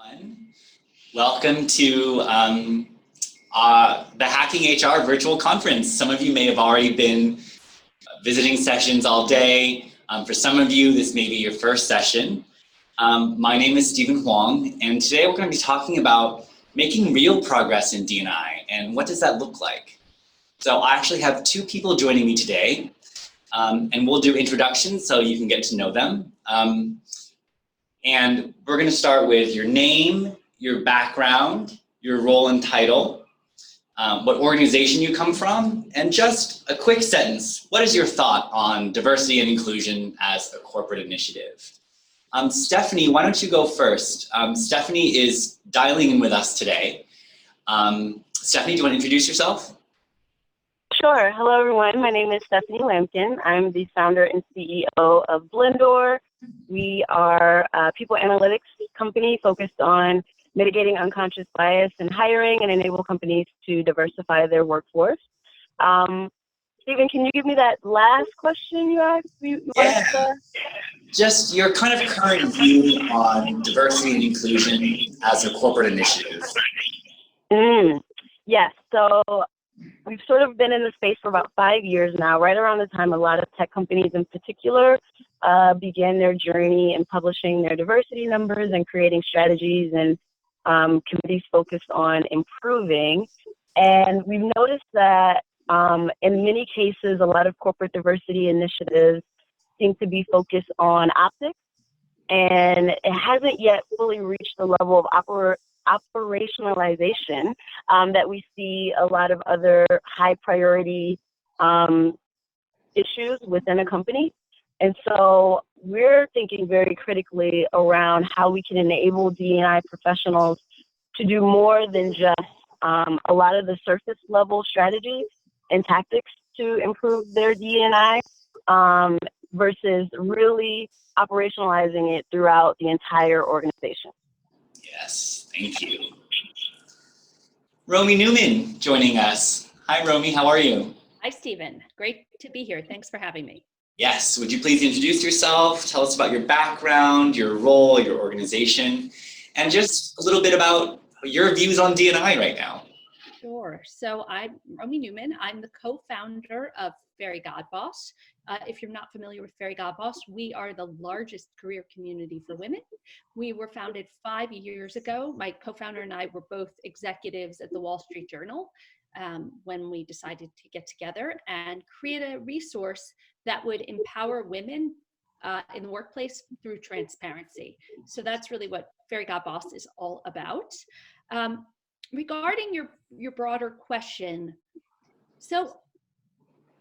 everyone. Welcome to the Hacking HR virtual conference. Some of you may have already been visiting sessions all day. For some of you, this may be your first session. My name is Huang, and today we're going to be talking about making real progress in D&I and what does that look like. So I actually have two people joining me today, and we'll do introductions so you can get to know them. And we're going to start with your name, your background, your role and title, what organization you come from, and just a quick sentence. What is your thought on diversity and inclusion as a corporate initiative? Stephanie, why don't you go first? Stephanie is dialing in with us today. Stephanie, do you want to introduce yourself? Sure. Hello, everyone. My name is Stephanie Lampkin. I'm the founder and CEO of Blendoor. We are a people analytics company focused on mitigating unconscious bias in hiring and enable companies to diversify their workforce. Stephen, can you give me that last question you asked? Just your kind of current view on diversity and inclusion as a corporate initiative. Yes. So we've sort of been in the space for about 5 years now, right around the time a lot of tech companies in particular began their journey in publishing their diversity numbers and creating strategies and committees focused on improving. And we've noticed that in many cases, a lot of corporate diversity initiatives seem to be focused on optics, and it hasn't yet fully reached the level of operationalization that we see a lot of other high priority issues within a company. And so we're thinking very critically around how we can enable D&I professionals to do more than just a lot of the surface level strategies and tactics to improve their D&I versus really operationalizing it throughout the entire organization. Yes, thank you. Romy Newman joining us. Hi, Romy, how are you? Hi, Stephen. Great to be here. Thanks for having me. Yes, would you please introduce yourself, tell us about your background, your role, your organization, and just a little bit about your views on D&I right now. Sure. So I'm Romy Newman. I'm the co-founder of Fairygodboss. If you're not familiar with Fairygodboss, we are the largest career community for women. We were founded 5 years ago. My co-founder and I were both executives at the Wall Street Journal when we decided to get together and create a resource that would empower women in the workplace through transparency. So that's really what Fairygodboss is all about. Regarding your broader question, so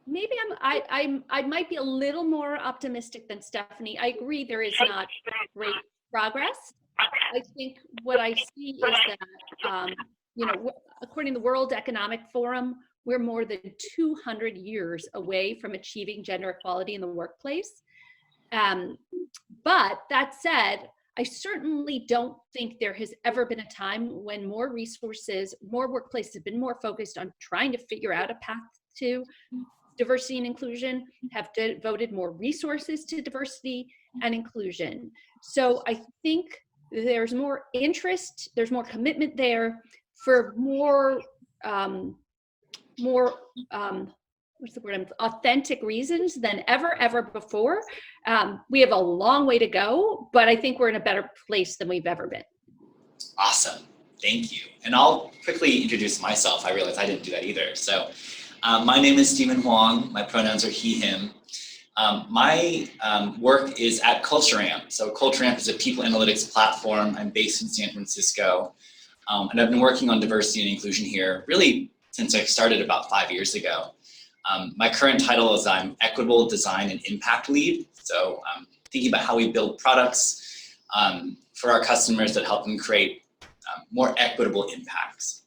maybe I might be a little more optimistic than Stephanie. I agree there is not great progress. I think what I see is that according to the World Economic Forum, we're more than 200 years away from achieving gender equality in the workplace. But that said, I certainly don't think there has ever been a time when more resources, more workplaces have been more focused on trying to figure out a path to diversity and inclusion, have devoted more resources to diversity and inclusion. So I think there's more interest, there's more commitment there for more authentic reasons than ever before. We have a long way to go, but I think we're in a better place than we've ever been. Awesome, thank you. And I'll quickly introduce myself. I realized I didn't do that either. So my name is Stephen Huang. My pronouns are he, him. My work is at CultureAmp. So CultureAmp is a people analytics platform. I'm based in San Francisco. And I've been working on diversity and inclusion here really since I started about 5 years ago. My current title is I'm Equitable Design and Impact Lead. So thinking about how we build products for our customers that help them create more equitable impacts.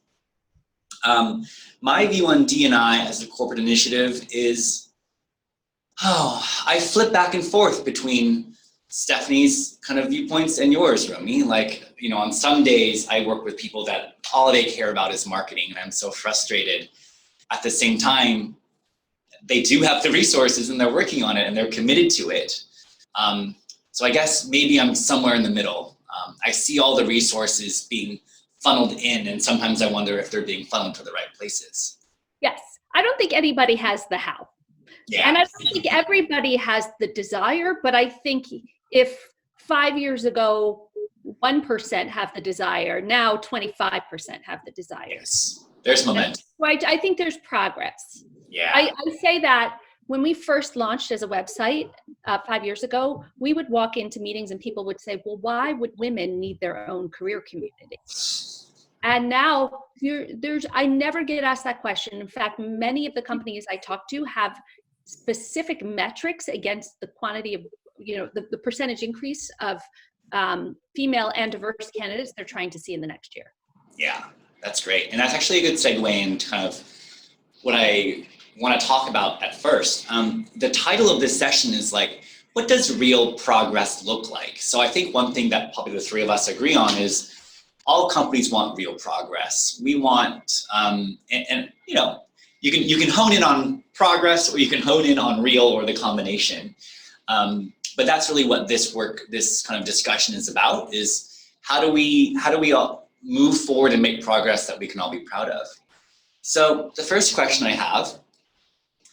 My view on D&I as a corporate initiative is, I flip back and forth between Stephanie's kind of viewpoints and yours, Romy. Like, on some days I work with people that all they care about is marketing, and I'm so frustrated. At the same time, they do have the resources and they're working on it and they're committed to it. So I guess maybe I'm somewhere in the middle. I see all the resources being funneled in, and sometimes I wonder if they're being funneled to the right places. Yes, I don't think anybody has the how. Yeah. And I don't think everybody has the desire, but I think if 5 years ago, 1% have the desire, now 25% have the desire. Yes, there's momentum. Right, I think there's progress. Yeah. I say that when we first launched as a website 5 years ago, we would walk into meetings and people would say, well, why would women need their own career community? And now I never get asked that question. In fact, many of the companies I talk to have specific metrics against the quantity of, the percentage increase of female and diverse candidates they're trying to see in the next year. Yeah, that's great. And that's actually a good segue into kind of what I want to talk about at first. The title of this session is like, what does real progress look like? So I think one thing that probably the three of us agree on is all companies want real progress. We want, you can hone in on progress, or you can hone in on real, or the combination. But that's really what this kind of discussion is about, is how do we all move forward and make progress that we can all be proud of? So the first question I have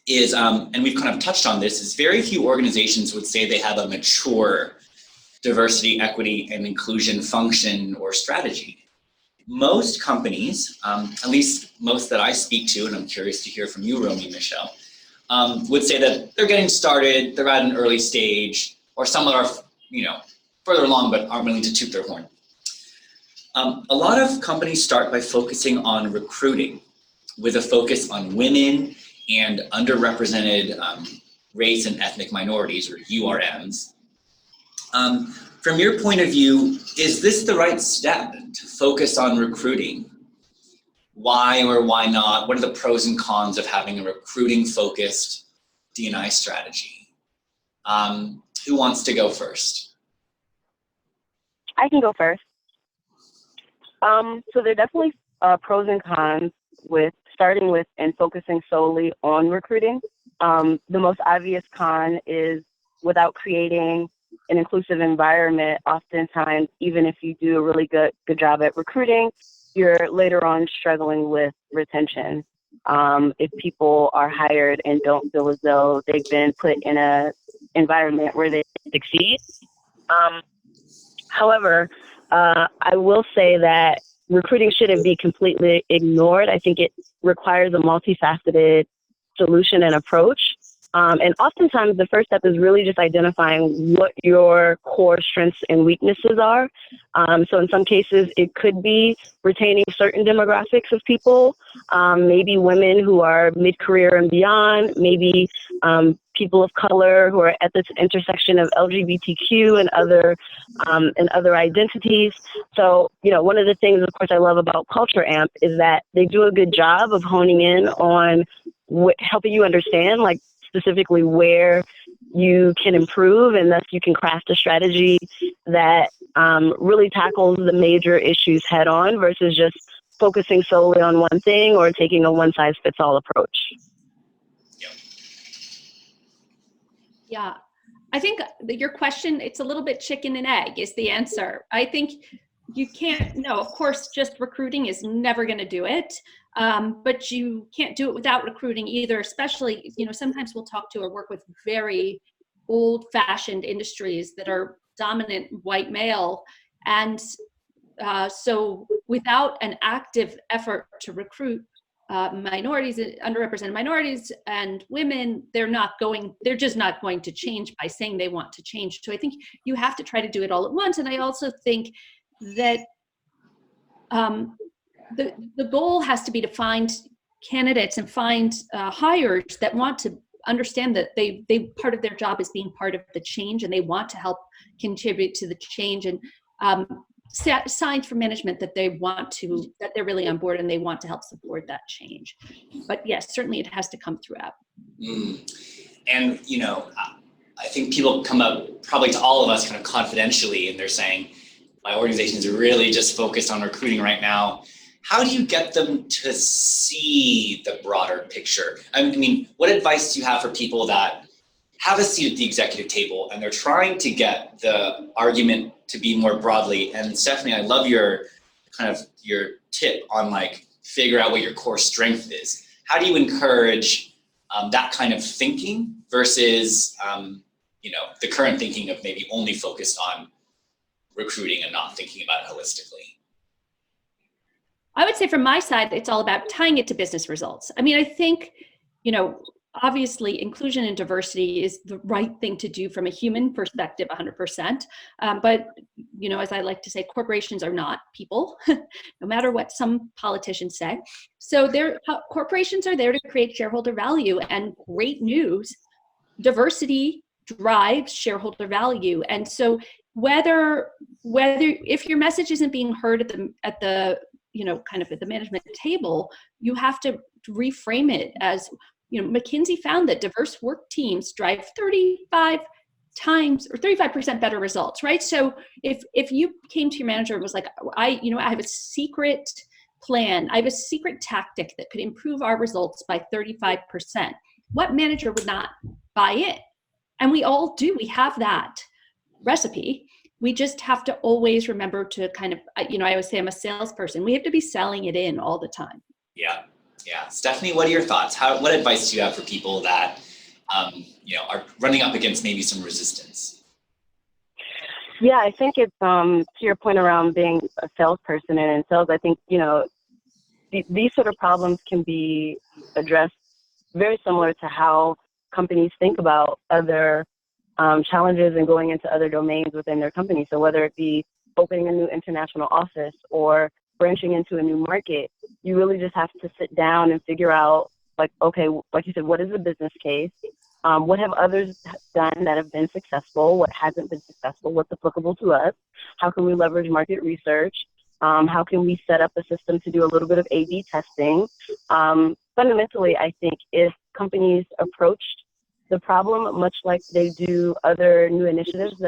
is, and we've kind of touched on this, is very few organizations would say they have a mature diversity, equity, and inclusion function or strategy. Most companies, at least most that I speak to, and I'm curious to hear from you, Romy, Michelle, would say that they're getting started, they're at an early stage, or some are, further along but aren't willing to toot their horn. A lot of companies start by focusing on recruiting, with a focus on women and underrepresented race and ethnic minorities, or URMs. From your point of view, is this the right step to focus on recruiting? Why or why not? What are the pros and cons of having a recruiting-focused D&I strategy? Who wants to go first? I can go first. So there are definitely pros and cons with starting with and focusing solely on recruiting. The most obvious con is without creating an inclusive environment, oftentimes, even if you do a really good job at recruiting, you're later on struggling with retention. If people are hired and don't feel as though they've been put in an environment where they succeed. However, I will say that recruiting shouldn't be completely ignored. I think it requires a multifaceted solution and approach. And oftentimes the first step is really just identifying what your core strengths and weaknesses are. So in some cases, it could be retaining certain demographics of people, maybe women who are mid-career and beyond, maybe people of color who are at this intersection of LGBTQ and other identities. So, one of the things, of course, I love about Culture Amp is that they do a good job of honing in on helping you understand, like, specifically where you can improve, and thus you can craft a strategy that really tackles the major issues head on versus just focusing solely on one thing or taking a one-size-fits-all approach. Yeah, I think your question, it's a little bit chicken and egg is the answer. I think you can't, no, of course, just recruiting is never going to do it. But you can't do it without recruiting either, especially, sometimes we'll talk to or work with very old-fashioned industries that are dominant white male. And so without an active effort to recruit minorities, underrepresented minorities and women, they're just not going to change by saying they want to change. So I think you have to try to do it all at once. And I also think that the goal has to be to find candidates and find hires that want to understand that they part of their job is being part of the change, and they want to help contribute to the change, and set signs for management that that they're really on board and they want to help support that change. But yes, certainly it has to come throughout. And I think people come up probably to all of us kind of confidentially, and they're saying, my organization is really just focused on recruiting right now. How do you get them to see the broader picture? I mean, what advice do you have for people that have a seat at the executive table and they're trying to get the argument to be more broadly. And Stephanie, I love your your tip on like figure out what your core strength is. How do you encourage that kind of thinking versus the current thinking of maybe only focused on recruiting and not thinking about it holistically? I would say from my side, it's all about tying it to business results. I mean, I think, obviously inclusion and diversity is the right thing to do from a human perspective, 100%. But, as I like to say, corporations are not people, no matter what some politicians say. So corporations are there to create shareholder value, and great news, diversity drives shareholder value. And so whether if your message isn't being heard at the kind of at the management table, you have to reframe it as, McKinsey found that diverse work teams drive 35% better results, right? So if you came to your manager and was like, I have a secret plan, I have a secret tactic that could improve our results by 35%, what manager would not buy it? And we all do, we have that recipe. We just have to always remember to kind of, I always say I'm a salesperson. We have to be selling it in all the time. Yeah. Stephanie, what are your thoughts? What advice do you have for people that, are running up against maybe some resistance? Yeah, I think it's to your point around being a salesperson and in sales, I think, these sort of problems can be addressed very similar to how companies think about other challenges and going into other domains within their company. So whether it be opening a new international office or branching into a new market, you really just have to sit down and figure out, like, okay, like you said, what is the business case? What have others done that have been successful? What hasn't been successful? What's applicable to us? How can we leverage market research? How can we set up a system to do a little bit of A/B testing? Fundamentally, I think if companies approached the problem much like they do other new initiatives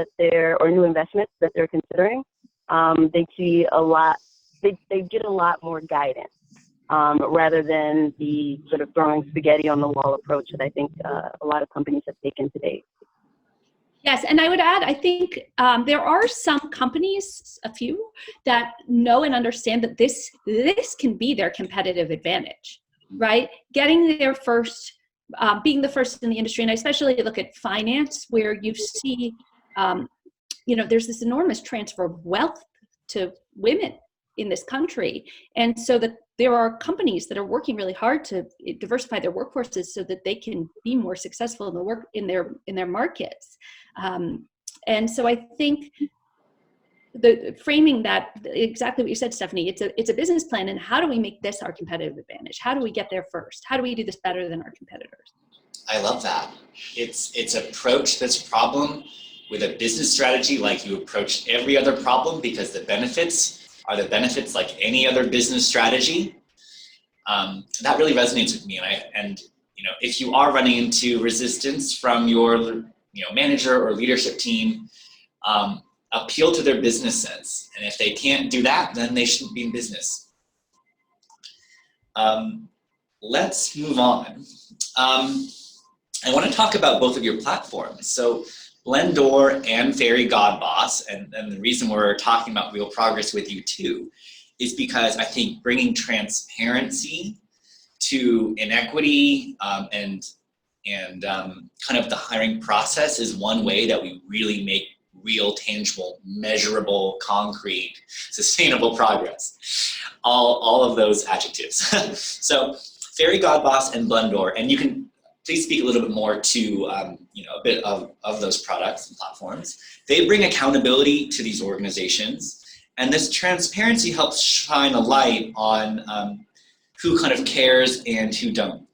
or new investments that they're considering, they see a lot. They get a lot more guidance rather than the sort of throwing spaghetti on the wall approach that I think a lot of companies have taken to date. Yes, and I would add, I think there are some companies, a few, that know and understand that this can be their competitive advantage, right? Getting there first, being the first in the industry, and I especially look at finance, where you see, there's this enormous transfer of wealth to women in this country. And so that there are companies that are working really hard to diversify their workforces so that they can be more successful in their markets. And so I think the framing that exactly what you said, Stephanie, it's a business plan, and how do we make this our competitive advantage? How do we get there first? How do we do this better than our competitors? I love that. It's approach this problem with a business strategy like you approach every other problem, because the benefits are the benefits like any other business strategy. That really resonates with me. And if you are running into resistance from your manager or leadership team, appeal to their business sense. And if they can't do that, then they shouldn't be in business. Let's move on. I want to talk about both of your platforms. So Blendoor and Fairygodboss, and the reason we're talking about real progress with you too, is because I think bringing transparency to inequity and kind of the hiring process is one way that we really make real, tangible, measurable, concrete, sustainable progress. All of those adjectives. So Fairygodboss and Blendoor, and you can please speak a little bit more to a bit of those products and platforms. They bring accountability to these organizations, and this transparency helps shine a light on who kind of cares and who don't,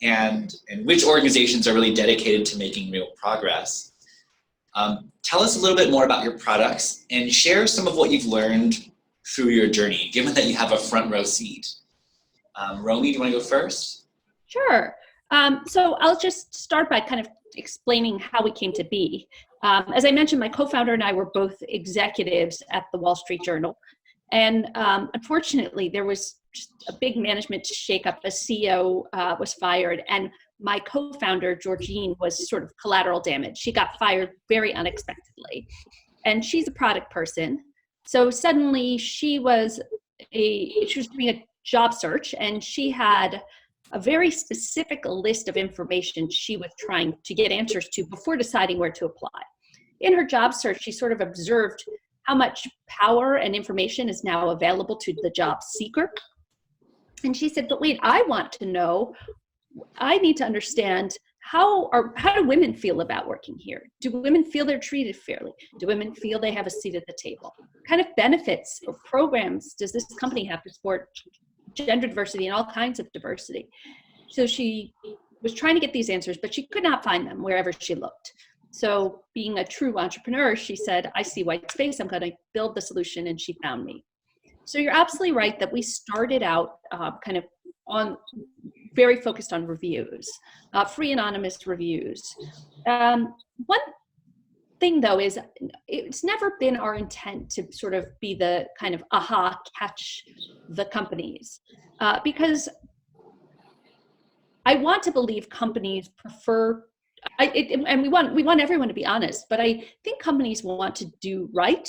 and which organizations are really dedicated to making real progress. Tell us a little bit more about your products and share some of what you've learned through your journey, given that you have a front row seat. Romy, do you want to go first? Sure. So I'll just start by kind of explaining how we came to be. As I mentioned, my co-founder and I were both executives at the Wall Street Journal. And unfortunately, there was just a big management shakeup. The CEO was fired. And my co-founder, Georgine, was sort of collateral damage. She got fired very unexpectedly. And she's a product person. So suddenly she was doing a job search, and she had a very specific list of information she was trying to get answers to before deciding where to apply. In her job search, she sort of observed how much power and information is now available to the job seeker. And she said, but wait, I want to know, I need to understand how do women feel about working here? Do women feel they're treated fairly? Do women feel they have a seat at the table? What kind of benefits or programs does this company have to support gender diversity and all kinds of diversity? So she was trying to get these answers, but she could not find them wherever she looked. So being a true entrepreneur, she said, I see white space, I'm going to build the solution, and she found me. So you're absolutely right that we started out kind of very focused on reviews, free anonymous reviews. One thing though is it's never been our intent to sort of be the kind of catch the companies, because I want to believe companies prefer, and we want everyone to be honest, but I think companies want to do right.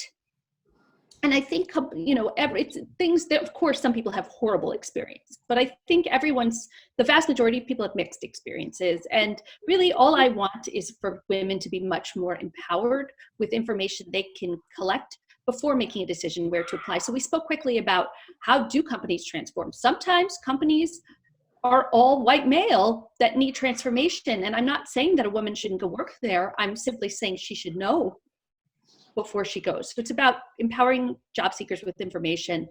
And I think, it's things that, of course, some people have horrible experience, but I think the vast majority of people have mixed experiences. And really all I want is for women to be much more empowered with information they can collect before making a decision where to apply. So we spoke quickly about how do companies transform. Sometimes companies are all white male that need transformation. And I'm not saying that a woman shouldn't go work there. I'm simply saying she should know before she goes. So it's about empowering job seekers with information,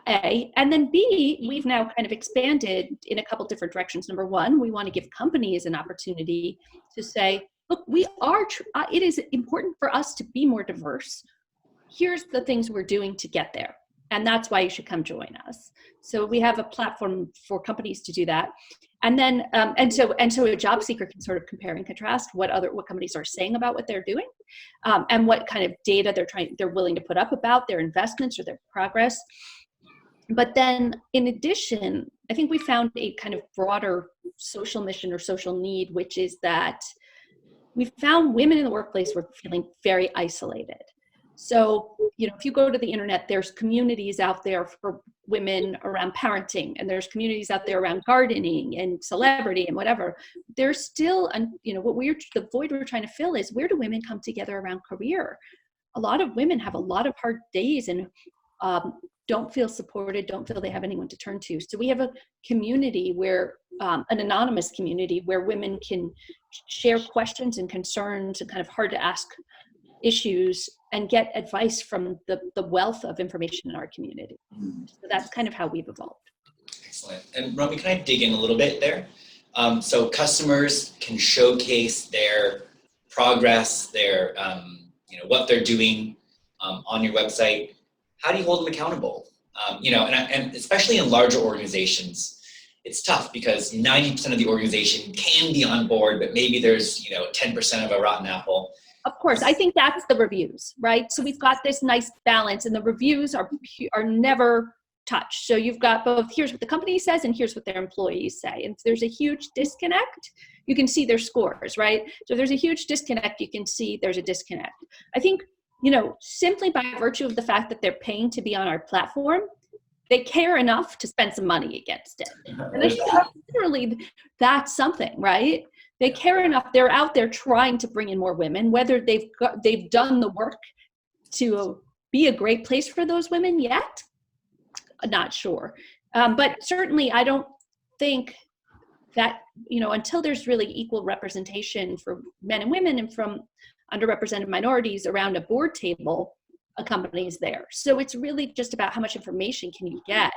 A. And then B, we've now kind of expanded in a couple different directions. Number one, we want to give companies an opportunity to say, look, it is important for us to be more diverse. Here's the things we're doing to get there. And that's why you should come join us. So we have a platform for companies to do that. And then, so a job seeker can sort of compare and contrast what companies are saying about what they're doing, and what kind of data they're willing to put up about their investments or their progress. But then in addition, I think we found a kind of broader social mission or social need, which is that we found women in the workplace were feeling very isolated. So, if you go to the internet, there's communities out there for women around parenting, and there's communities out there around gardening and celebrity and whatever. There's still, the void we're trying to fill is, where do women come together around career? A lot of women have a lot of hard days and don't feel supported, don't feel they have anyone to turn to. So we have a community where, an anonymous community where women can share questions and concerns and kind of hard to ask issues and get advice from the wealth of information in our community. So that's kind of how we've evolved. Excellent. And Romy, can I dig in a little bit there? So customers can showcase their progress, their what they're doing on your website. How do you hold them accountable? And especially in larger organizations, it's tough because 90% of the organization can be on board, but maybe there's 10% of a rotten apple. Of course, I think that's the reviews, right? So we've got this nice balance, and the reviews are never touched. So you've got both, here's what the company says and here's what their employees say. And if there's a huge disconnect, you can see their scores, right? So if there's a huge disconnect, you can see there's a disconnect. I think, simply by virtue of the fact that they're paying to be on our platform, they care enough to spend some money against it. And I think literally that's something, right? They care enough. They're out there trying to bring in more women, whether they've done the work to be a great place for those women yet. Not sure. But certainly I don't think that, until there's really equal representation for men and women and from underrepresented minorities around a board table, a company is there. So it's really just about how much information can you get,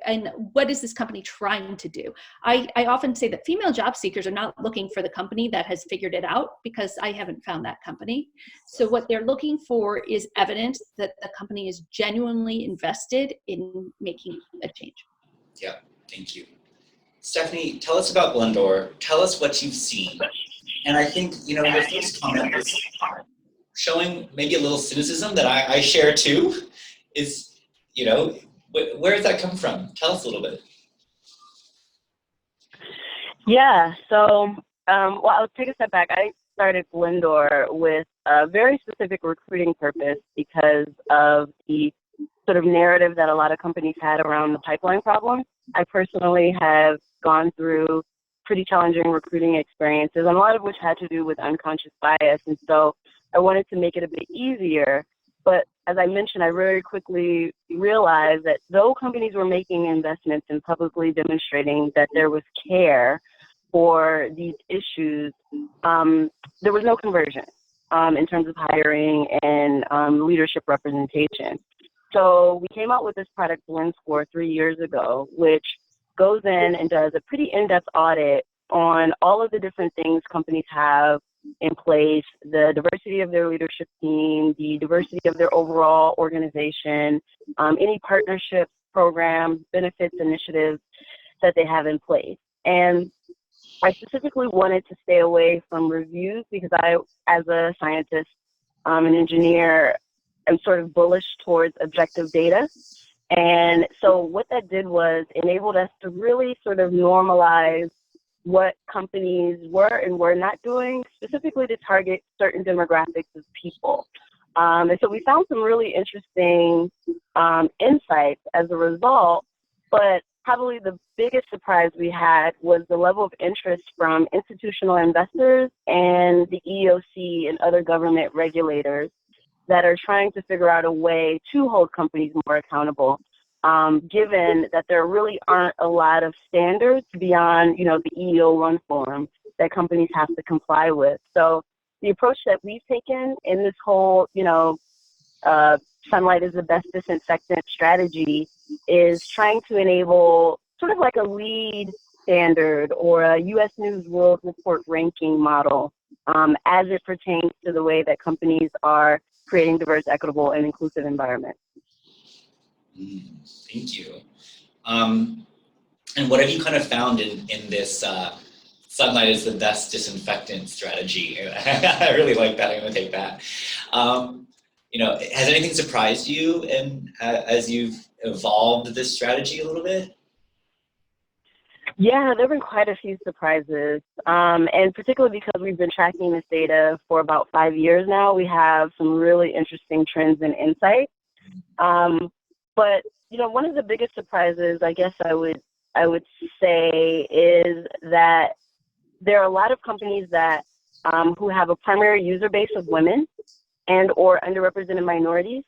and what is this company trying to do? I often say that female job seekers are not looking for the company that has figured it out, because I haven't found that company. So what they're looking for is evidence that the company is genuinely invested in making a change. Yeah, thank you. Stephanie, tell us about Blendoor. Tell us what you've seen. And I think, your first comment was showing maybe a little cynicism that I share too, is, where does that come from? Tell us a little bit. Yeah, so, well, I'll take a step back. I started Blendoor with a very specific recruiting purpose because of the sort of narrative that a lot of companies had around the pipeline problem. I personally have gone through pretty challenging recruiting experiences, and a lot of which had to do with unconscious bias. And so I wanted to make it a bit easier. But as I mentioned, I very quickly realized that though companies were making investments and publicly demonstrating that there was care for these issues, there was no conversion in terms of hiring and leadership representation. So we came out with this product, Blend Score, 3 years ago, which goes in and does a pretty in-depth audit on all of the different things companies have in place, the diversity of their leadership team, the diversity of their overall organization, any partnerships, programs, benefits, initiatives that they have in place. And I specifically wanted to stay away from reviews because I, as a scientist, an engineer, am sort of bullish towards objective data. And so what that did was enabled us to really sort of normalize what companies were and were not doing, specifically to target certain demographics of people. And so we found some really interesting insights as a result, but probably the biggest surprise we had was the level of interest from institutional investors and the EEOC and other government regulators that are trying to figure out a way to hold companies more accountable, given that there really aren't a lot of standards beyond, the EEO1 form that companies have to comply with. So the approach that we've taken in this whole, sunlight is the best disinfectant strategy is trying to enable sort of like a lead standard or a U.S. News World Report ranking model as it pertains to the way that companies are creating diverse, equitable, and inclusive environments. Thank you. And what have you kind of found in this sunlight is the best disinfectant strategy? I really like that. I'm going to take that. Has anything surprised you as you've evolved this strategy a little bit? Yeah, there have been quite a few surprises, and particularly because we've been tracking this data for about 5 years now, we have some really interesting trends and insights. But one of the biggest surprises, I guess I would say, is that there are a lot of companies that who have a primary user base of women and or underrepresented minorities,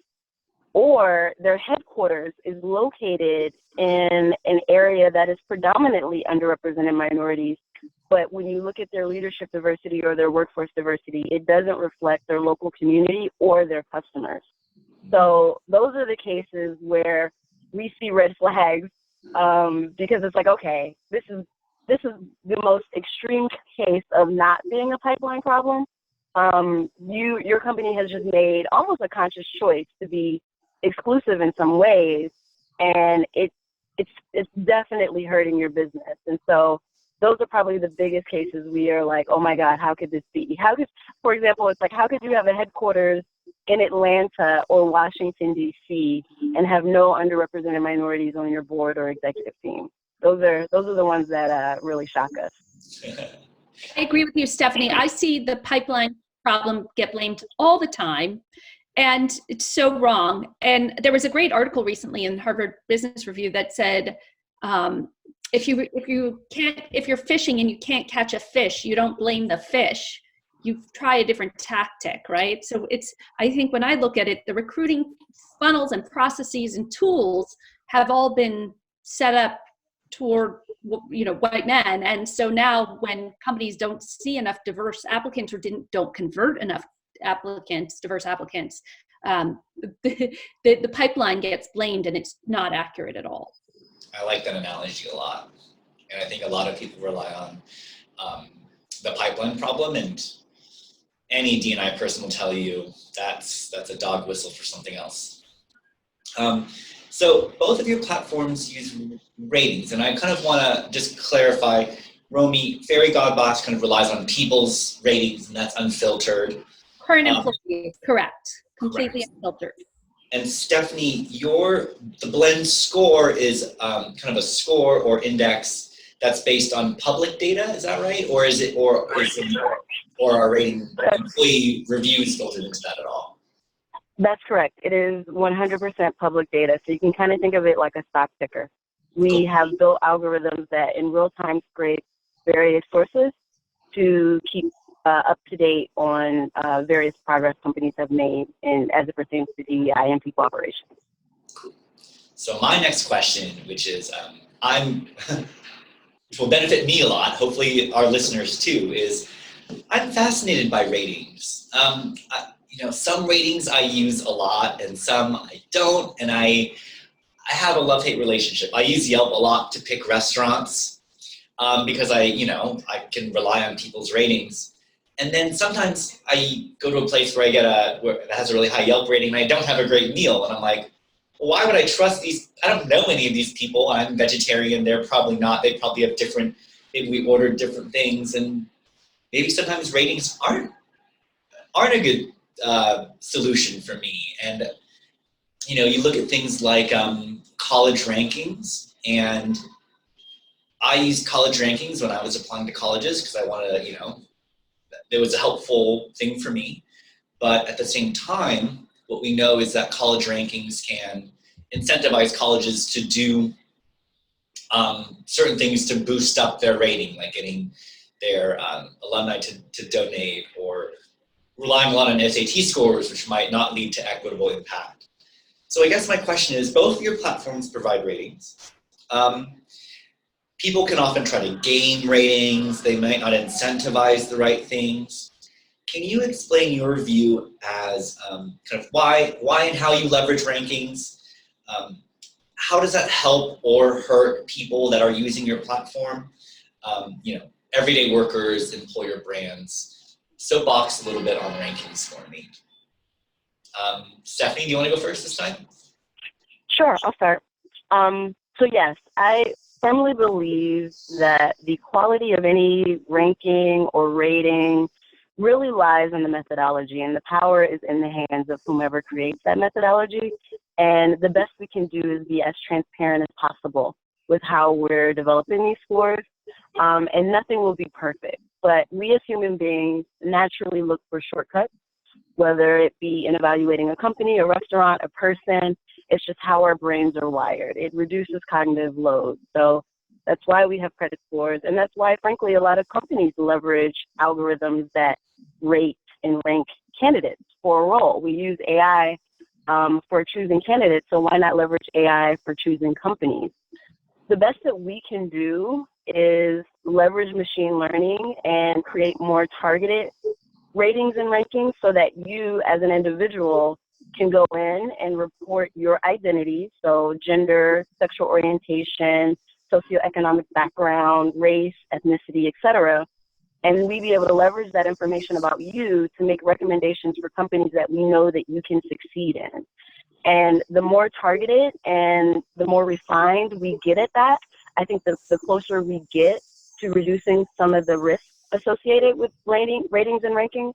or their headquarters is located in an area that is predominantly underrepresented minorities. But when you look at their leadership diversity or their workforce diversity, it doesn't reflect their local community or their customers. So those are the cases where we see red flags because it's like, okay, this is the most extreme case of not being a pipeline problem. Your company has just made almost a conscious choice to be exclusive in some ways, and it's definitely hurting your business. And so those are probably the biggest cases we are like, oh my God, how could this be? For example, it's like, how could you have a headquarters in Atlanta or Washington, D.C. and have no underrepresented minorities on your board or executive team? Those are the ones that really shock us. I agree with you, Stephanie. I see the pipeline problem get blamed all the time, and it's so wrong. And there was a great article recently in Harvard Business Review that said, if you're fishing and you can't catch a fish, you don't blame the fish. You try a different tactic, right? So I think when I look at it, the recruiting funnels and processes and tools have all been set up toward white men, and so now when companies don't see enough diverse applicants or don't convert enough diverse applicants, the pipeline gets blamed, and it's not accurate at all. I like that analogy a lot, and I think a lot of people rely on the pipeline problem, and any D&I person will tell you that's a dog whistle for something else. So both of your platforms use ratings, and I kind of want to just clarify, Romy, Fairygodboss kind of relies on people's ratings, and that's unfiltered. Current employees, correct. Completely unfiltered. And Stephanie, the Blend Score is kind of a score or index that's based on public data, is that right? Or is it, or are rating employee reviews filtered into that at all? That's correct. It is 100% public data. So you can kind of think of it like a stock ticker. We have built algorithms that in real time scrape various sources to keep up to date on various progress companies have made as it pertains to DEI and people operations. Cool. So my next question, which is which will benefit me a lot, hopefully our listeners too, is I'm fascinated by ratings. Some ratings I use a lot and some I don't, and I have a love-hate relationship. I use Yelp a lot to pick restaurants because I can rely on people's ratings. And then sometimes I go to a place where that has a really high Yelp rating and I don't have a great meal, and I'm like, well, why would I trust these? I don't know any of these people. I'm vegetarian. They're probably not. They probably have maybe we ordered different things, and maybe sometimes ratings aren't a good solution for me. And you look at things like college rankings, and I used college rankings when I was applying to colleges because I wanted to, it was a helpful thing for me. But at the same time, what we know is that college rankings can incentivize colleges to do certain things to boost up their rating, like getting their alumni to donate, or relying a lot on SAT scores, which might not lead to equitable impact. So I guess my question is, both of your platforms provide ratings. People can often try to game ratings. They might not incentivize the right things. Can you explain your view as kind of why and how you leverage rankings? How does that help or hurt people that are using your platform? Everyday workers, employer brands. Soapbox a little bit on rankings for me. Stephanie, do you want to go first this time? Sure, I'll start. So yes, I firmly believe that the quality of any ranking or rating really lies in the methodology, and the power is in the hands of whomever creates that methodology. And the best we can do is be as transparent as possible with how we're developing these scores. And nothing will be perfect, but we as human beings naturally look for shortcuts, whether it be in evaluating a company, a restaurant, a person. It's just how our brains are wired. It reduces cognitive load. So that's why we have credit scores. And that's why, frankly, a lot of companies leverage algorithms that rate and rank candidates for a role. We use AI for choosing candidates, so why not leverage AI for choosing companies? The best that we can do is leverage machine learning and create more targeted ratings and rankings so that you as an individual can go in and report your identity, so gender, sexual orientation, socioeconomic background, race, ethnicity, etc. And we be able to leverage that information about you to make recommendations for companies that we know that you can succeed in. And the more targeted and the more refined we get at that, I think the closer we get to reducing some of the risks associated with ratings and rankings.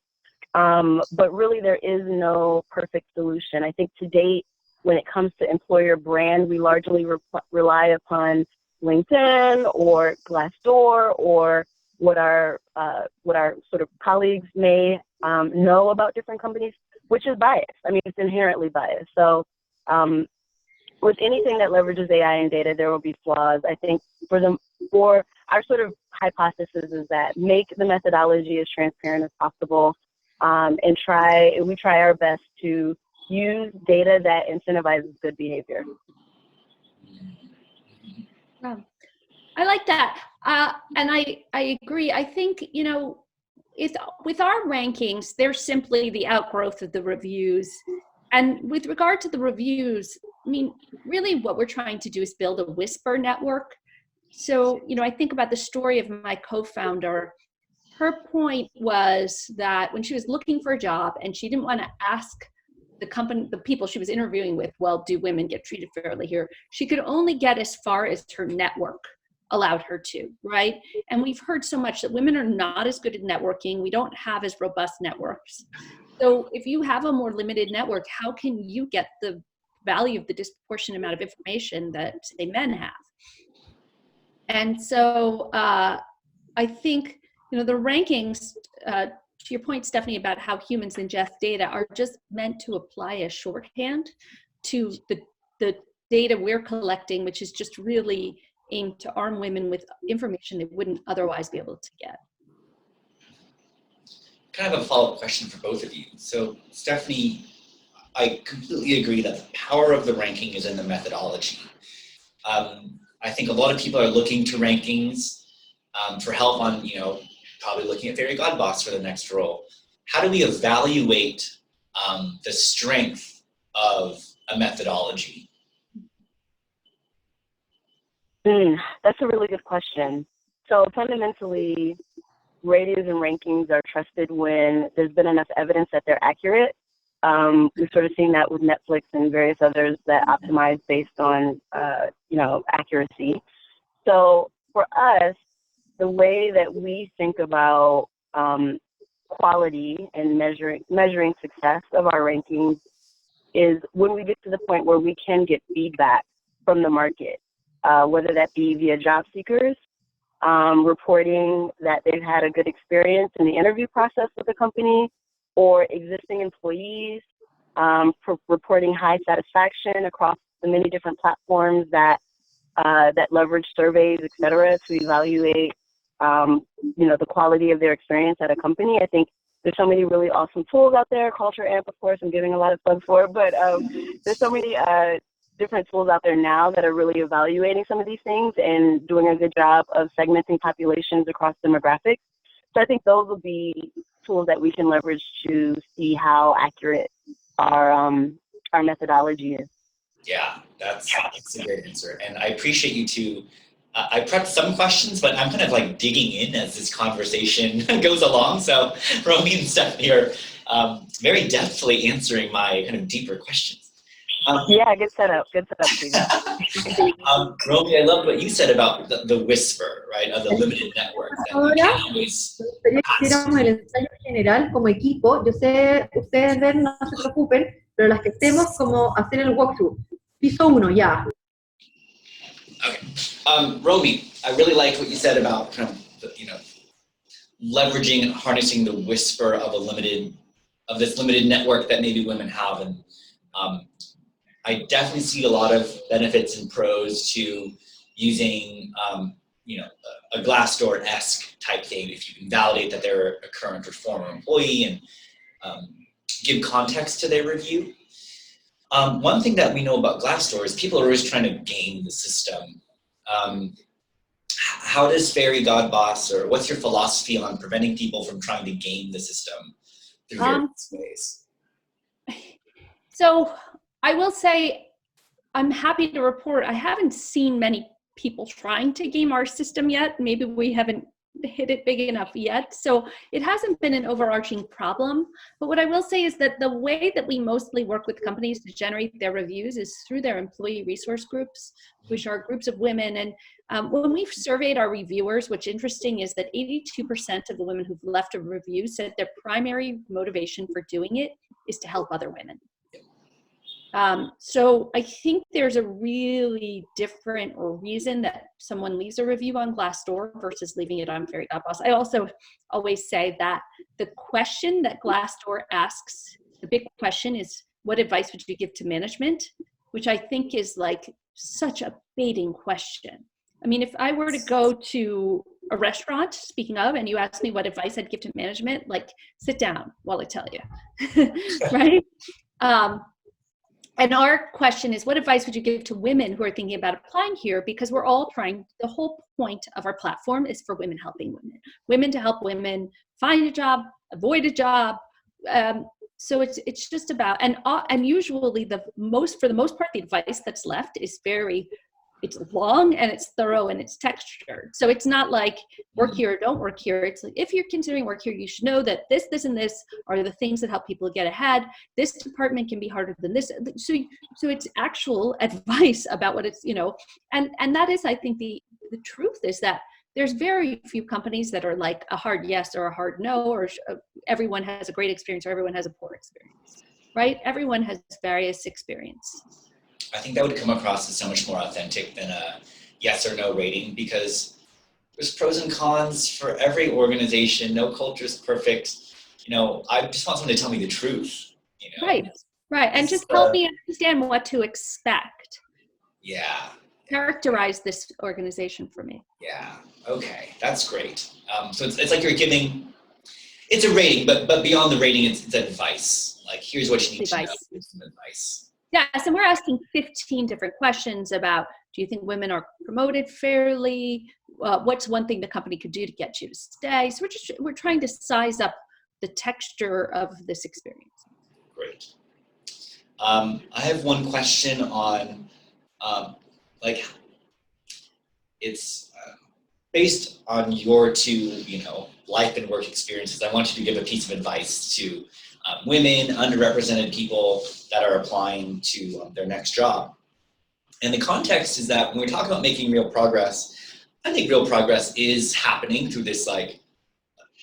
But really, there is no perfect solution. I think to date, when it comes to employer brand, we largely rely upon LinkedIn or Glassdoor or what our sort of colleagues may know about different companies, which is biased. I mean, it's inherently biased. So with anything that leverages AI and data, there will be flaws. I think for our sort of hypothesis is that make the methodology as transparent as possible, and we try our best to use data that incentivizes good behavior. Wow. I like that. And I agree. I think, with our rankings, they're simply the outgrowth of the reviews. And with regard to the reviews, I mean, really what we're trying to do is build a whisper network. So, I think about the story of my co-founder. Her point was that when she was looking for a job and she didn't want to ask the people she was interviewing with, well, do women get treated fairly here? She could only get as far as her network allowed her to, right? And we've heard so much that women are not as good at networking. We don't have as robust networks. So if you have a more limited network, how can you get the value of the disproportionate amount of information that, say, men have? And so I think, the rankings, to your point, Stephanie, about how humans ingest data are just meant to apply a shorthand to the data we're collecting, which is just really aimed to arm women with information they wouldn't otherwise be able to get. Kind of a follow-up question for both of you. So Stephanie, I completely agree that the power of the ranking is in the methodology. I think a lot of people are looking to rankings for help on, probably looking at Fairygodboss for the next role. How do we evaluate the strength of a methodology? That's a really good question. So fundamentally, ratings and rankings are trusted when there's been enough evidence that they're accurate. We've sort of seen that with Netflix and various others that optimize based on, accuracy. So for us, the way that we think about quality and measuring success of our rankings is when we get to the point where we can get feedback from the market, whether that be via job seekers, reporting that they've had a good experience in the interview process with the company, or existing employees reporting high satisfaction across the many different platforms that leverage surveys, et cetera, to evaluate the quality of their experience at a company. I think there's so many really awesome tools out there. Culture Amp, of course, I'm giving a lot of plugs for, but there's so many different tools out there now that are really evaluating some of these things and doing a good job of segmenting populations across demographics. So I think those will be tools that we can leverage to see how accurate our methodology is. Yeah, that's a great answer. And I appreciate you two. I prepped some questions, but I'm kind of like digging in as this conversation goes along. So Romy and Stephanie are very deftly answering my kind of deeper questions. Yeah, good setup, Stephen. Romy, I love what you said about the whisper, right, of the limited network. Ahora, tiramos el ensayo general como equipo. Yo sé, ustedes ven, no se preocupen, pero las que estemos como hacer el walkthrough. Piso 1, ya. Okay. Romy, I really liked what you said about kind of, leveraging and harnessing the whisper of this limited network that maybe women have. And I definitely see a lot of benefits and pros to using, a Glassdoor-esque type thing if you can validate that they're a current or former employee and give context to their review. One thing that we know about Glassdoor is people are always trying to game the system. How does Fairygodboss, or what's your philosophy on preventing people from trying to game the system through various ways? So I will say, I'm happy to report I haven't seen many people trying to game our system yet. Maybe we haven't hit it big enough yet. So it hasn't been an overarching problem. But what I will say is that the way that we mostly work with companies to generate their reviews is through their employee resource groups, which are groups of women. And when we've surveyed our reviewers, what's interesting is that 82% of the women who've left a review said their primary motivation for doing it is to help other women. So I think there's a really different reason that someone leaves a review on Glassdoor versus leaving it on Fairygodboss. I also always say that the question that Glassdoor asks, the big question is, what advice would you give to management? Which I think is like such a baiting question. I mean, if I were to go to a restaurant, speaking of, and you ask me what advice I'd give to management, like, sit down while I tell you, right? And our question is, what advice would you give to women who are thinking about applying here? Because we're all trying, the whole point of our platform is for women helping women. Women to help women find a job, avoid a job. So it's just about, and usually for the most part, the advice that's left is it's long and it's thorough and it's textured. So it's not like work here or don't work here. It's like, if you're considering work here, you should know that this, and this are the things that help people get ahead. This department can be harder than this. So it's actual advice about what it's, and that is, I think the truth is that there's very few companies that are like a hard yes or a hard no, or everyone has a great experience or everyone has a poor experience, right? Everyone has various experience. I think that would come across as so much more authentic than yes or no rating, because there's pros and cons for every organization. No culture is perfect. You know, I just want someone to tell me the truth, you know? Right. And just help me understand what to expect. Yeah. Characterize this organization for me. Yeah. Okay. That's great. So it's like you're giving, it's a rating, but beyond the rating, it's advice. Like, here's what you need to know. Here's some advice. Yes, and we're asking 15 different questions about, do you think women are promoted fairly? What's one thing the company could do to get you to stay? So we're trying to size up the texture of this experience. Great. I have one question on, like, it's based on your two, you know, life and work experiences. I want you to give a piece of advice to women, underrepresented people that are applying to their next job. And the context is that when we're talking about making real progress, I think real progress is happening through this like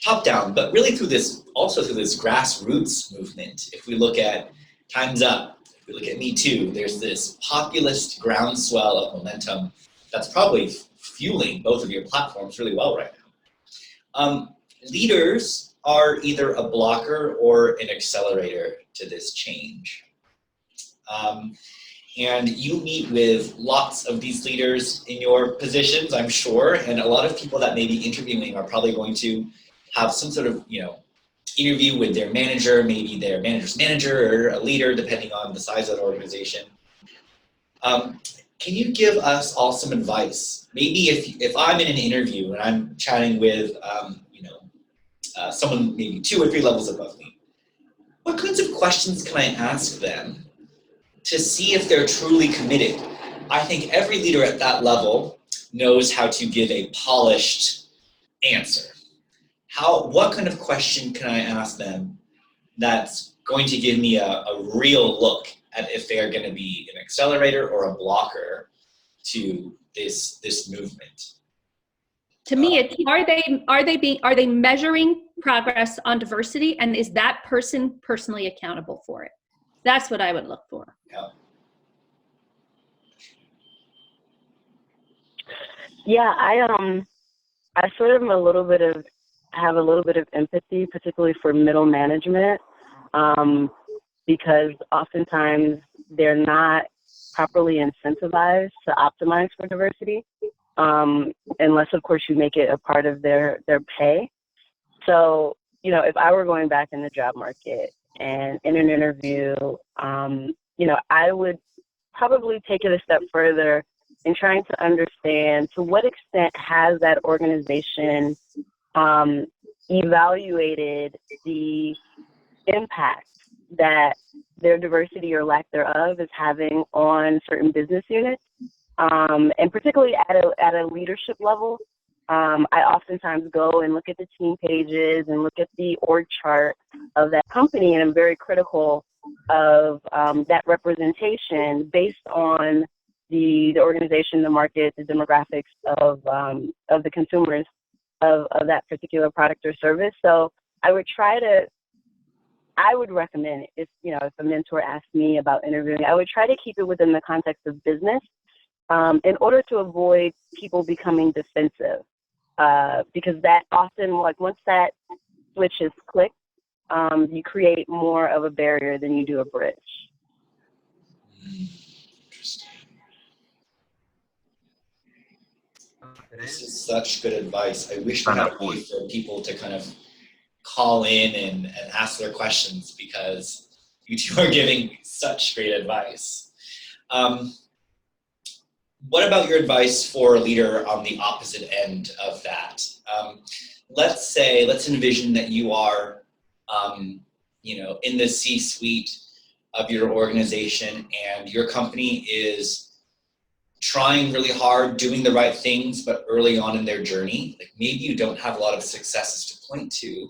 top down, but really through this, also through this grassroots movement. If we look at Time's Up, if we look at Me Too, there's this populist groundswell of momentum that's probably fueling both of your platforms really well right now. Leaders are either a blocker or an accelerator to this change. And you meet with lots of these leaders in your positions, I'm sure, and a lot of people that may be interviewing are probably going to have some sort of, you know, interview with their manager, maybe their manager's manager or a leader, depending on the size of the organization. Can you give us all some advice? Maybe if I'm in an interview and I'm chatting with, you know, someone maybe 2 or 3 levels above me, what kinds of questions can I ask them to see if they're truly committed? I think every leader at that level knows how to give a polished answer. What kind of question can I ask them that's going to give me a real look at if they are going to be an accelerator or a blocker to this movement? To me, it's are they measuring progress on diversity, and is that person personally accountable for it? That's what I would look for. Yeah, I sort of have a little bit of empathy, particularly for middle management, because oftentimes they're not properly incentivized to optimize for diversity, unless of course you make it a part of their pay. So, you know, if I were going back in the job market and in an interview, you know, I would probably take it a step further in trying to understand to what extent has that organization evaluated the impact that their diversity or lack thereof is having on certain business units, and particularly at a leadership level. I oftentimes go and look at the team pages and look at the org chart of that company, and I'm very critical of that representation based on the organization, the market, the demographics of the consumers of that particular product or service. So I would recommend, if a mentor asked me about interviewing, I would try to keep it within the context of business, in order to avoid people becoming defensive, because that often, like, once that switch is clicked, you create more of a barrier than you do a bridge. Interesting. This is such good advice. I wish we had a way for people to kind of call in and ask their questions, because you two are giving such great advice. What about your advice for a leader on the opposite end of that? Let's envision that you are, in the C-suite of your organization, and your company is trying really hard, doing the right things, but early on in their journey. Like, maybe you don't have a lot of successes to point to,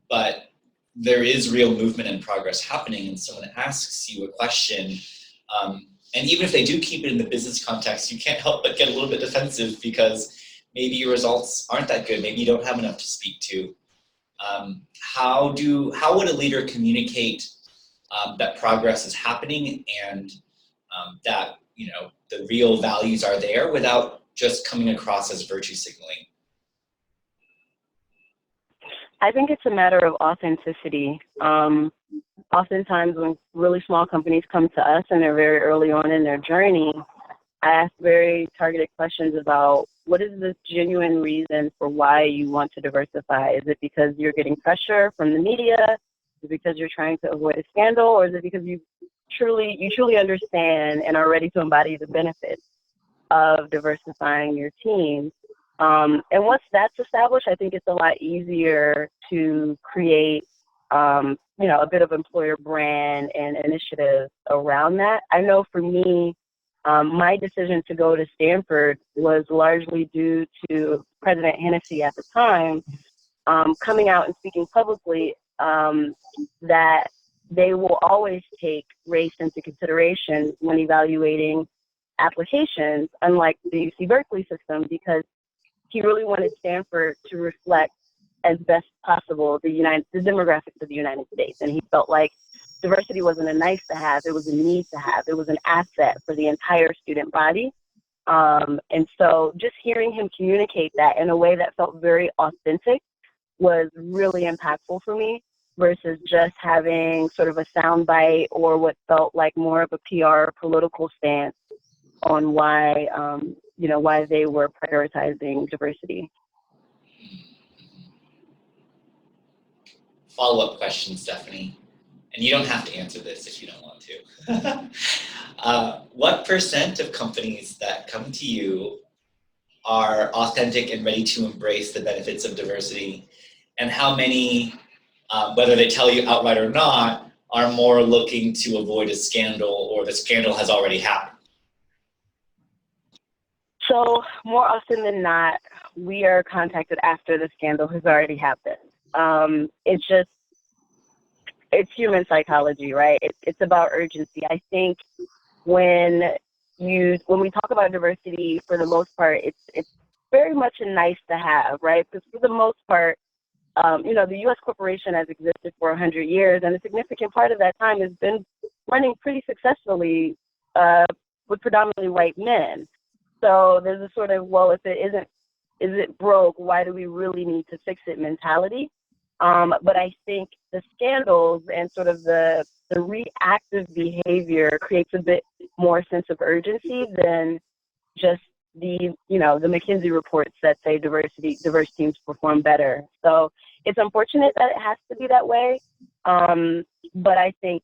but there is real movement and progress happening, and someone asks you a question, and even if they do keep it in the business context, you can't help but get a little bit defensive because maybe your results aren't that good, maybe you don't have enough to speak to. How would a leader communicate that progress is happening, and that the real values are there without just coming across as virtue signaling? I think it's a matter of authenticity. Oftentimes when really small companies come to us and they're very early on in their journey, I ask very targeted questions about what is the genuine reason for why you want to diversify? Is it because you're getting pressure from the media? Is it because you're trying to avoid a scandal? Or is it because you truly understand and are ready to embody the benefits of diversifying your team? And once that's established, I think it's a lot easier to create, a bit of employer brand and initiative around that. I know for me, my decision to go to Stanford was largely due to President Hennessy at the time coming out and speaking publicly that they will always take race into consideration when evaluating applications, unlike the UC Berkeley system, because he really wanted Stanford to reflect as best possible the demographics of the United States. And he felt like diversity wasn't a nice to have, it was a need to have. It was an asset for the entire student body. And so just hearing him communicate that in a way that felt very authentic was really impactful for me, versus just having sort of a soundbite or what felt like more of a PR political stance on why, why they were prioritizing diversity. Follow-up question, Stephanie. And you don't have to answer this if you don't want to. What % of companies that come to you are authentic and ready to embrace the benefits of diversity? And how many, whether they tell you outright or not, are more looking to avoid a scandal, or the scandal has already happened? So more often than not, we are contacted after the scandal has already happened. It's human psychology, right? It's about urgency. I think when we talk about diversity, for the most part, it's very much a nice to have, right? Because for the most part, the U.S. corporation has existed for 100 years, and a significant part of that time has been running pretty successfully with predominantly white men. So there's a sort of, well, is it broke? Why do we really need to fix it mentality? But I think the scandals and sort of the reactive behavior creates a bit more sense of urgency than just the McKinsey reports that say diverse teams perform better. So it's unfortunate that it has to be that way. But I think,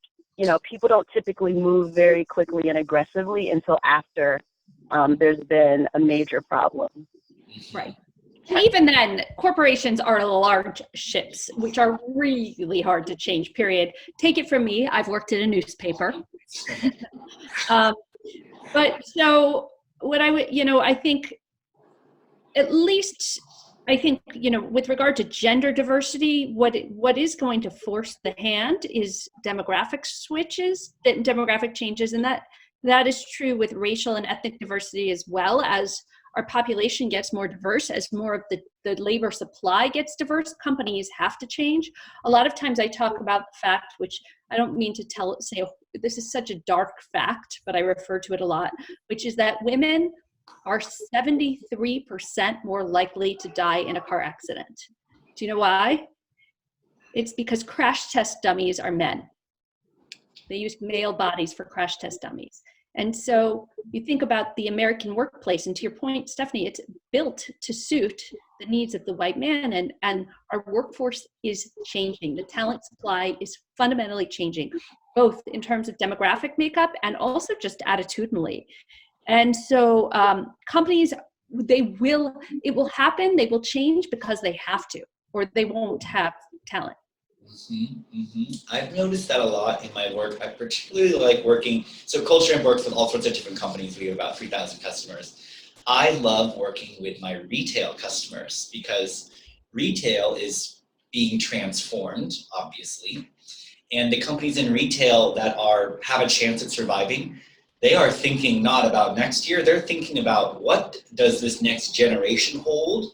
people don't typically move very quickly and aggressively until after there's been a major problem. Right. And even then, corporations are large ships, which are really hard to change, period. Take it from me, I've worked at a newspaper. But so what I would, I think, at least, with regard to gender diversity, what is going to force the hand is demographic changes. And that is true with racial and ethnic diversity, as well as our population gets more diverse, as more of the labor supply gets diverse, companies have to change. A lot of times I talk about the fact, which I don't mean to say this is such a dark fact, but I refer to it a lot, which is that women are 73% more likely to die in a car accident. Do you know why? It's because crash test dummies are men. They use male bodies for crash test dummies. And so you think about the American workplace, and to your point, Stephanie, it's built to suit the needs of the white man, and our workforce is changing. The talent supply is fundamentally changing, both in terms of demographic makeup and also just attitudinally. And so companies, it will happen, they will change because they have to, or they won't have talent. I've noticed that a lot in my work. I particularly like working, so Culture and works with all sorts of different companies. We have about 3,000 customers. I love working with my retail customers because retail is being transformed, obviously. And the companies in retail that have a chance at surviving, they are thinking not about next year, they're thinking about what does this next generation hold?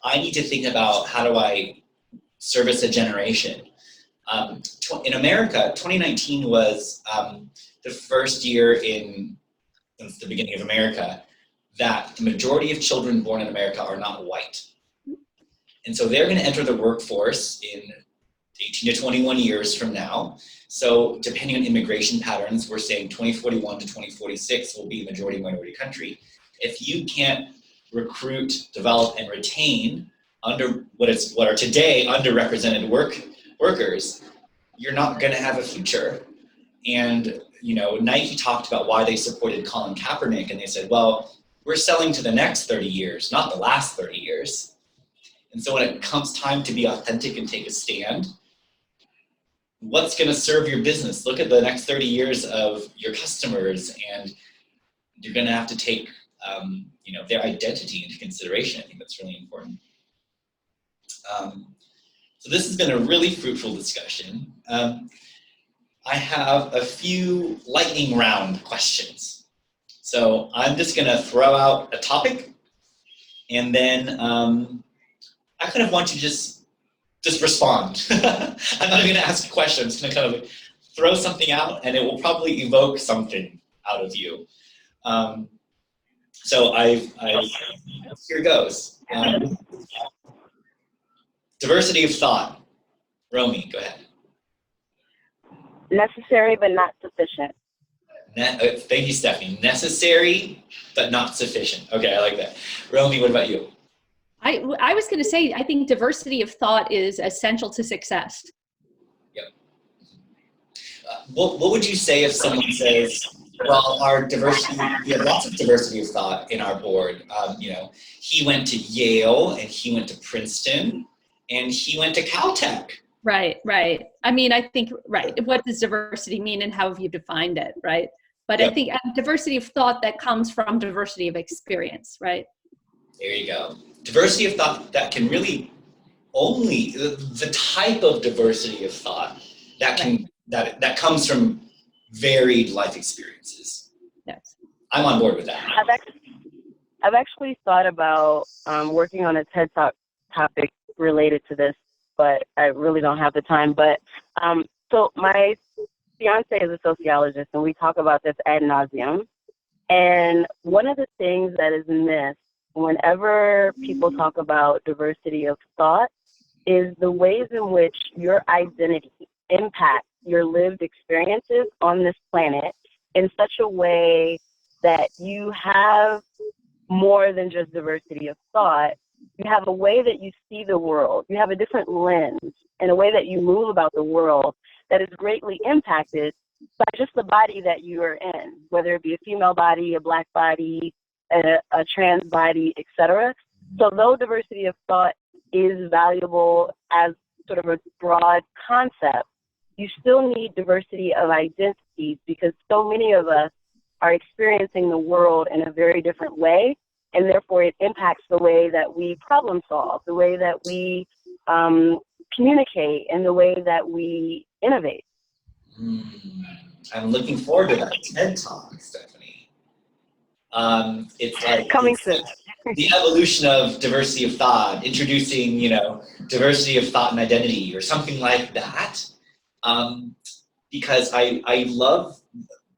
I need to think about how do I service a generation. In America, 2019 was the first year in since the beginning of America, that the majority of children born in America are not white. And so they're going to enter the workforce in 18 to 21 years from now. So depending on immigration patterns, we're saying 2041 to 2046 will be a majority minority country. If you can't recruit, develop, and retain under what are today underrepresented workers, you're not going to have a future. And Nike talked about why they supported Colin Kaepernick, and they said, well, we're selling to the next 30 years, not the last 30 years. And so when it comes time to be authentic and take a stand, what's going to serve your business? Look at the next 30 years of your customers, and you're going to have to take their identity into consideration. I think that's really important. So this has been a really fruitful discussion. I have a few lightning round questions. So I'm just going to throw out a topic, and then I kind of want you to just respond. I'm not even going to ask a question. I'm just going to kind of throw something out, and it will probably evoke something out of you. So here goes. Diversity of thought. Romy, go ahead. Necessary but not sufficient. Thank you, Stephanie. Necessary but not sufficient. Okay, I like that. Romy, what about you? I was going to say, I think diversity of thought is essential to success. Yep. What would you say if someone says, well, our diversity, we have lots of diversity of thought in our board. He went to Yale, and he went to Princeton, and he went to Caltech. Right. I mean, I think, what does diversity mean, and how have you defined it, right? But yep. I think diversity of thought that comes from diversity of experience, right? There you go. Diversity of thought that can really only, the type of diversity of thought that comes from varied life experiences. Yes. I'm on board with that. I've actually thought about working on a TED Talk topic related to this, but I really don't have the time. But so my fiance is a sociologist, and we talk about this ad nauseum. And one of the things that is missed whenever people talk about diversity of thought is the ways in which your identity impacts your lived experiences on this planet in such a way that you have more than just diversity of thought. You have a way that you see the world. You have a different lens and a way that you move about the world that is greatly impacted by just the body that you are in, whether it be a female body, a Black body, a trans body, etc. So though diversity of thought is valuable as sort of a broad concept, you still need diversity of identities because so many of us are experiencing the world in a very different way, and therefore it impacts the way that we problem solve, the way that we communicate, and the way that we innovate. I'm looking forward to that TED Talk, Stephanie. It's like coming soon. The evolution of diversity of thought, introducing, diversity of thought and identity or something like that. Because I love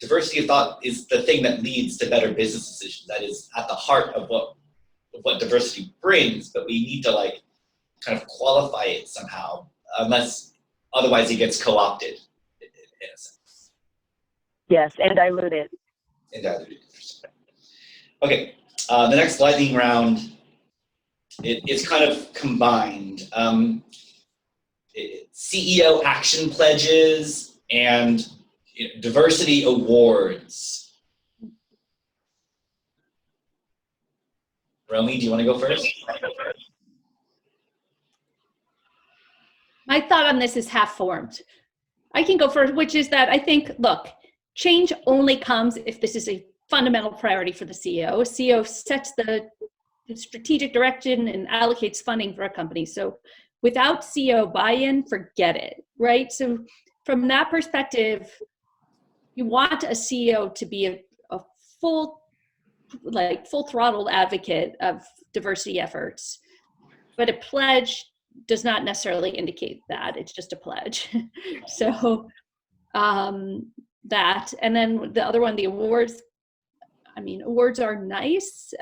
diversity of thought is the thing that leads to better business decisions. That is at the heart of what diversity brings, but we need to kind of qualify it somehow, unless otherwise it gets co-opted in a sense. Yes, and diluted. Okay, the next lightning round, it's kind of combined. CEO action pledges and diversity awards. Romy, do you want to go first? My thought on this is half-formed. I can go first, which is that I think, look, change only comes if this is a fundamental priority for the CEO. A CEO sets the strategic direction and allocates funding for a company. So without CEO buy-in, forget it, right? So from that perspective, you want a CEO to be a full throttle advocate of diversity efforts, but a pledge does not necessarily indicate that. It's just a pledge. So that, and then the other one, the awards, I mean, awards are nice,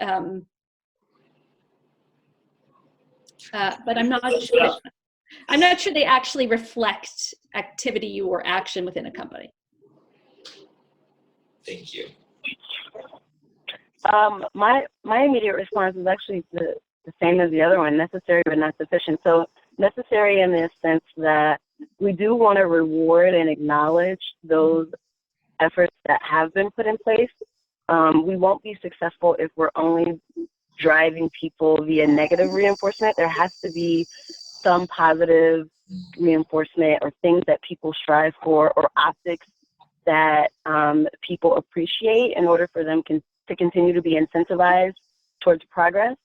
but I'm not sure they actually reflect activity or action within a company. Thank you. My immediate response is actually the same as the other one, necessary but not sufficient. So necessary in the sense that we do want to reward and acknowledge those efforts that have been put in place. We won't be successful if we're only driving people via negative reinforcement. There has to be some positive reinforcement or things that people strive for or optics that people appreciate in order for them to continue to be incentivized towards progress.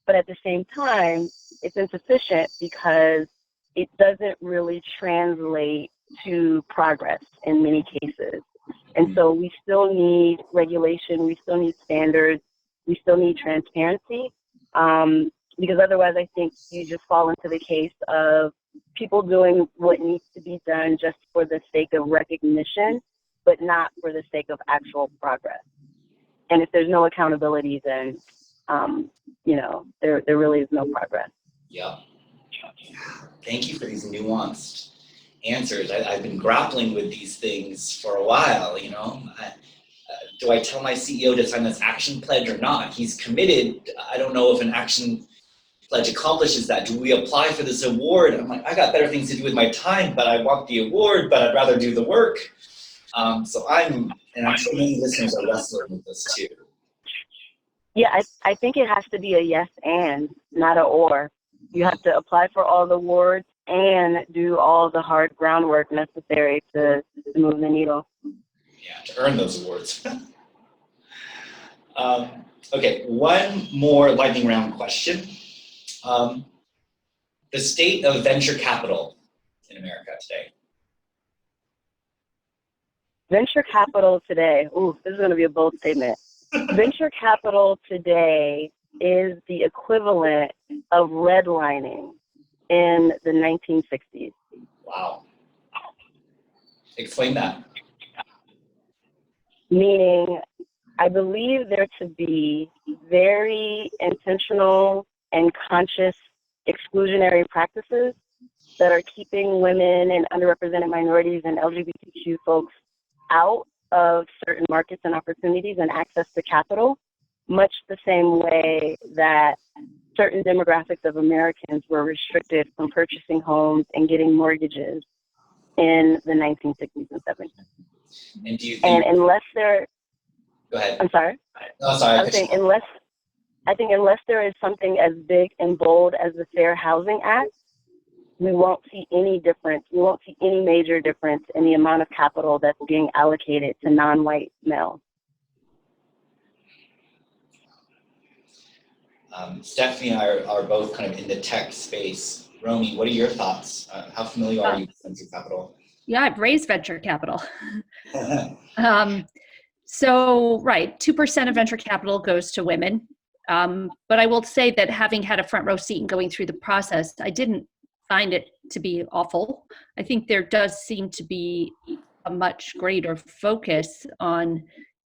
But at the same time, it's insufficient because it doesn't really translate to progress in many cases. And so we still need regulation, we still need standards, we still need transparency, because otherwise I think you just fall into the case of people doing what needs to be done just for the sake of recognition, but not for the sake of actual progress. And if there's no accountability, then, there really is no progress. Yeah. Thank you for these nuanced answers. I've been grappling with these things for a while, do I tell my CEO to sign this action pledge or not? He's committed. I don't know if an action pledge accomplishes that. Do we apply for this award? I'm like, I got better things to do with my time, but I want the award, but I'd rather do the work. And I'm sure many listeners are wrestling with this too. Yeah, I think it has to be a yes and, not a or. You have to apply for all the awards and do all the hard groundwork necessary to move the needle. Yeah, to earn those awards. Okay, one more lightning round question. The state of venture capital in America today. Venture capital today, this is going to be a bold statement. Venture capital today is the equivalent of redlining in the 1960s. Wow. Explain that. Meaning, I believe there to be very intentional and conscious exclusionary practices that are keeping women and underrepresented minorities and LGBTQ folks out of certain markets and opportunities and access to capital, much the same way that certain demographics of Americans were restricted from purchasing homes and getting mortgages in the 1960s and 70s. And do you think, and unless there, go ahead. I'm sorry. No, sorry. I think unless there is something as big and bold as the Fair Housing Act, we won't see any difference. We won't see any major difference in the amount of capital that's being allocated to non-white males. Stephanie and I are both kind of in the tech space. Romy, what are your thoughts? How familiar are you with venture capital? Yeah, I've raised venture capital. So, right, 2% of venture capital goes to women. But I will say that having had a front row seat and going through the process, I didn't find it to be awful. I think there does seem to be a much greater focus on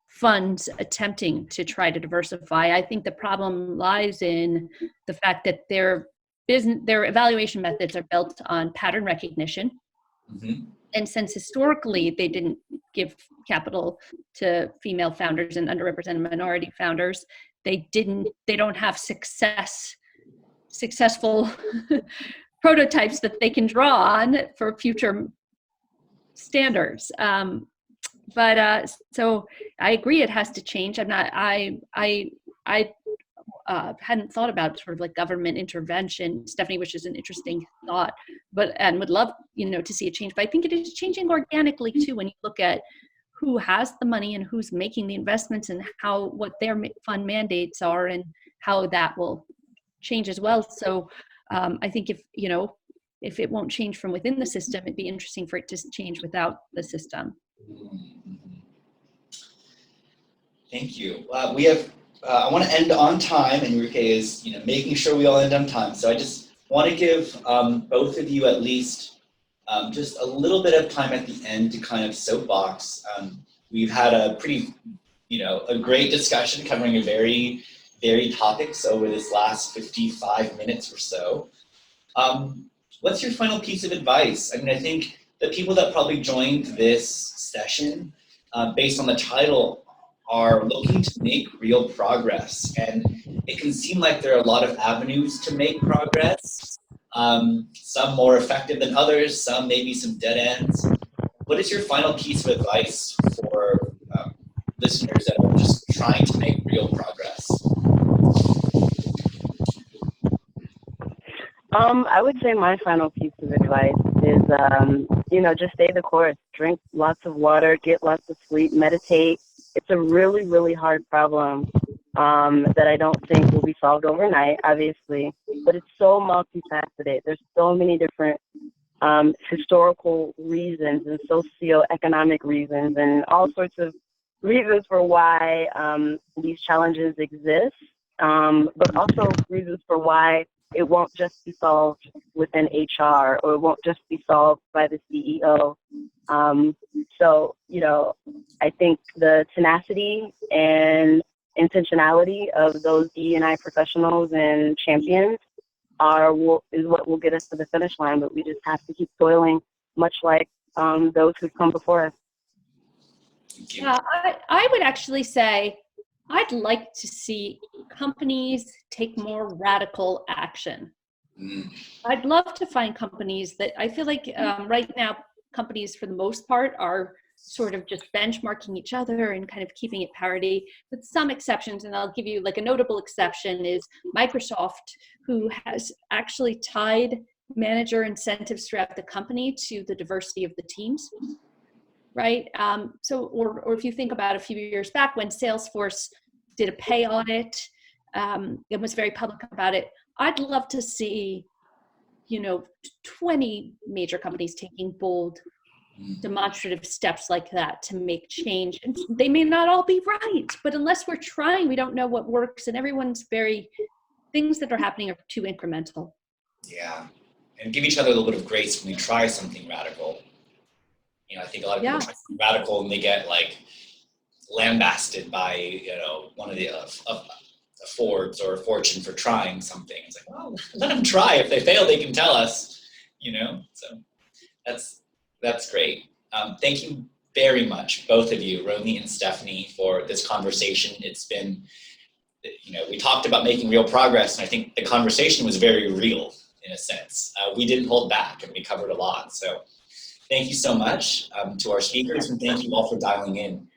funds attempting to try to diversify. I think the problem lies in the fact that their evaluation methods are built on pattern recognition. Mm-hmm. And since historically they didn't give capital to female founders and underrepresented minority founders, they don't have successful prototypes that they can draw on for future standards. So I agree it has to change. I hadn't thought about sort of like government intervention, Stephanie, which is an interesting thought, and would love, to see a change. But I think it is changing organically too, when you look at who has the money and who's making the investments and what their fund mandates are and how that will change as well. So I think if it won't change from within the system, it'd be interesting for it to change without the system. Thank you. We have, I want to end on time, and Enrique is, making sure we all end on time. So I just want to give both of you at least just a little bit of time at the end to kind of soapbox. We've had a pretty a great discussion covering a very varied topics over this last 55 minutes or so. What's your final piece of advice? I mean, I think the people that probably joined this session, based on the title, are looking to make real progress. And it can seem like there are a lot of avenues to make progress, some more effective than others, some maybe some dead ends. What is your final piece of advice for listeners that are just trying to make real progress? I would say my final piece of advice is, just stay the course. Drink lots of water, get lots of sleep, meditate. It's a really, really hard problem that I don't think will be solved overnight, obviously, but it's so multifaceted. There's so many different historical reasons and socioeconomic reasons and all sorts of reasons for why these challenges exist, but also reasons for why it won't just be solved within HR, or it won't just be solved by the CEO. I think the tenacity and intentionality of those DE&I professionals and champions is what will get us to the finish line, but we just have to keep toiling, much like those who've come before us. Yeah, I would actually say I'd like to see companies take more radical action. I'd love to find companies that I feel like right now companies for the most part are sort of just benchmarking each other and kind of keeping it parity, with some exceptions. And I'll give you like a notable exception is Microsoft, who has actually tied manager incentives throughout the company to the diversity of the teams. Right. Or if you think about a few years back when Salesforce did a pay audit, and was very public about it, I'd love to see, 20 major companies taking bold, demonstrative steps like that to make change. And they may not all be right, but unless we're trying, we don't know what works. And things that are happening are too incremental. Yeah. And give each other a little bit of grace when we try something radical. I think a lot of people try something radical and they get like lambasted by, one of the Fords or Fortune for trying something. It's like, well, let them try. If they fail, they can tell us, So that's great. Thank you very much, both of you, Romy and Stephanie, for this conversation. It's been, we talked about making real progress, and I think the conversation was very real in a sense. We didn't hold back, and we covered a lot. So thank you so much to our speakers, and thank you all for dialing in.